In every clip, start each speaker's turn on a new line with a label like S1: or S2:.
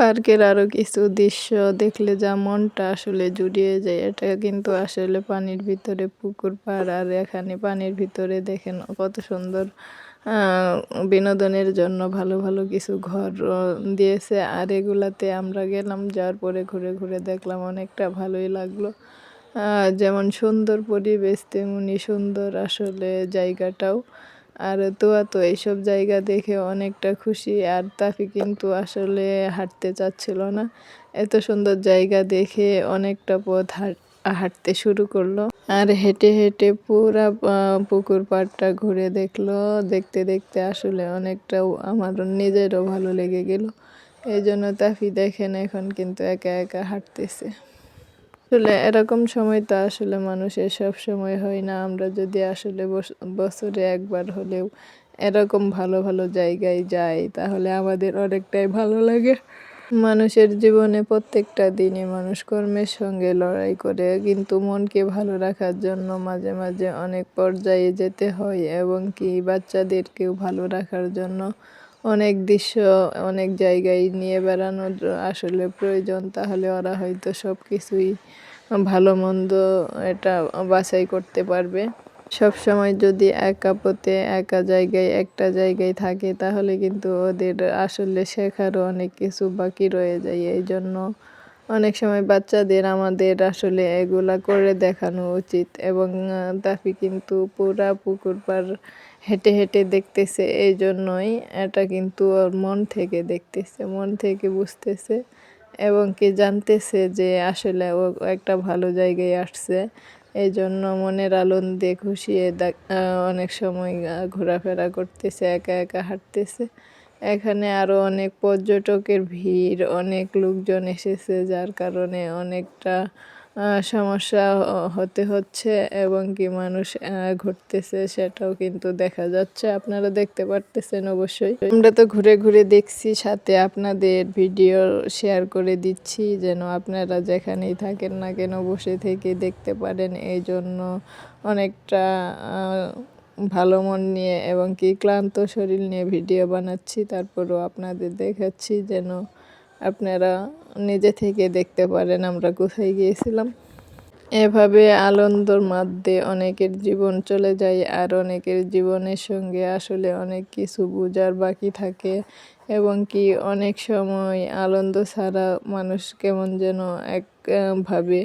S1: পার্কের আরো কিছু দৃশ্য দেখলে যা মনটা আসলে জুড়িয়ে যায়। এটা কিন্তু আসলে পানির ভিতরে পুকুর পাড়, আর এখানে পানির ভিতরে দেখেন কত সুন্দর আহ, বিনোদনের জন্য ভালো ভালো কিছু ঘর দিয়েছে। আর এগুলাতে আমরা গেলাম, যাওয়ার পরে ঘুরে ঘুরে দেখলাম, অনেকটা ভালোই লাগলো। যেমন সুন্দর পরিবেশ তেমনি সুন্দর আসলে জায়গাটাও। আর তোয়া তো এইসব জায়গা দেখে অনেকটা খুশি, আর তাফি কিন্তু আসলে হাঁটতে চাচ্ছিল না। এত সুন্দর জায়গা দেখে অনেকটা পথ হাঁটতে শুরু করলো, আর হেঁটে হেঁটে পুরা পুকুর পাড়টা ঘুরে দেখলো। দেখতে দেখতে আসলে অনেকটাও আমার নিজেরও ভালো লেগে গেল। এই জন্য তাফি দেখেন এখন কিন্তু একা একা হাঁটতেছে। আসলে এরকম সময় তো আসলে মানুষের সব সময় হয় না। আমরা যদি আসলে বছরে একবার হলেও এরকম ভালো ভালো জায়গায় যাই, তাহলে আমাদের অনেকটাই ভালো লাগে। মানুষের জীবনে প্রত্যেকটা দিনে মানুষ কর্মের সঙ্গে লড়াই করে, কিন্তু মনকে ভালো রাখার জন্য মাঝে মাঝে অনেক পর্যায়ে যেতে হয়, এবং কি বাচ্চাদেরকেও ভালো রাখার জন্য অনেক দৃশ্য অনেক জায়গায় নিয়ে বেড়ানোর আসলে প্রয়োজন। তাহলে ওরা হয়তো সব কিছুই ভালো মন্দ এটা বাছাই করতে পারবে। সব সময় যদি একা পথে একা জায়গায় একটা জায়গায় থাকে, তাহলে কিন্তু ওদের আসলে শেখারও অনেক কিছু বাকি রয়ে যায়। এই জন্য অনেক সময় বাচ্চাদের আমাদের আসলে এগুলা করে দেখানো উচিত। এবং তাফি কিন্তু পুরা পুকুর পাড় হেঁটে হেঁটে দেখতেছে, এই জন্যই এটা কিন্তু ওর মন থেকে দেখতেছে, মন থেকে বুঝতেছে, এবং কি জানতেছে যে আসলে ও একটা ভালো জায়গায় আসছে। এই জন্য মনের আনন্দে খুশিয়ে অনেক সময় ঘোরাফেরা করতেছে, একা একা হাঁটতেছে। এখানে আরো অনেক পর্যটকের ভিড়, অনেক লোকজন এসেছে, যার কারণে অনেকটা সমস্যা হতে হচ্ছে, এবং কি মানুষ ঘুরতেছে সেটাও কিন্তু দেখা যাচ্ছে। আপনারা দেখতে পারতেছেন অবশ্যই। আমরা তো ঘুরে ঘুরে দেখছি, সাথে আপনাদের ভিডিও শেয়ার করে দিচ্ছি, যেন আপনারা যেখানেই থাকেন না কেন বসে থেকে দেখতে পারেন। এই জন্য অনেকটা ভালো মন নিয়ে এবং কি ক্লান্ত শরীর নিয়ে ভিডিও বানাচ্ছি, তারপরেও আপনাদের দেখাচ্ছি যেন আপনারা নিজে থেকে দেখতে পারেন আমরা কোথায় গিয়েছিলাম। এভাবে আনন্দর মধ্যে অনেকের জীবন চলে যায়, আর অনেকের জীবনের সঙ্গে আসলে অনেক কিছু বোঝার বাকি থাকে, এবং কি অনেক সময় আনন্দ ছাড়া মানুষ কেমন যেন এক ভাবে।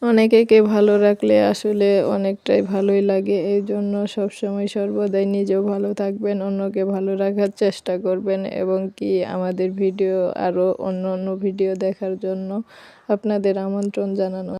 S1: অনেকেকে ভালো রাখলে আসলে অনেকটাই ভালোই লাগে। এই জন্য সবসময় সর্বদাই নিজেও ভালো থাকবেন, অন্যকে ভালো রাখার চেষ্টা করবেন, এবং কি আমাদের ভিডিও আরও অন্য অন্য ভিডিও দেখার জন্য আপনাদের আমন্ত্রণ জানানো।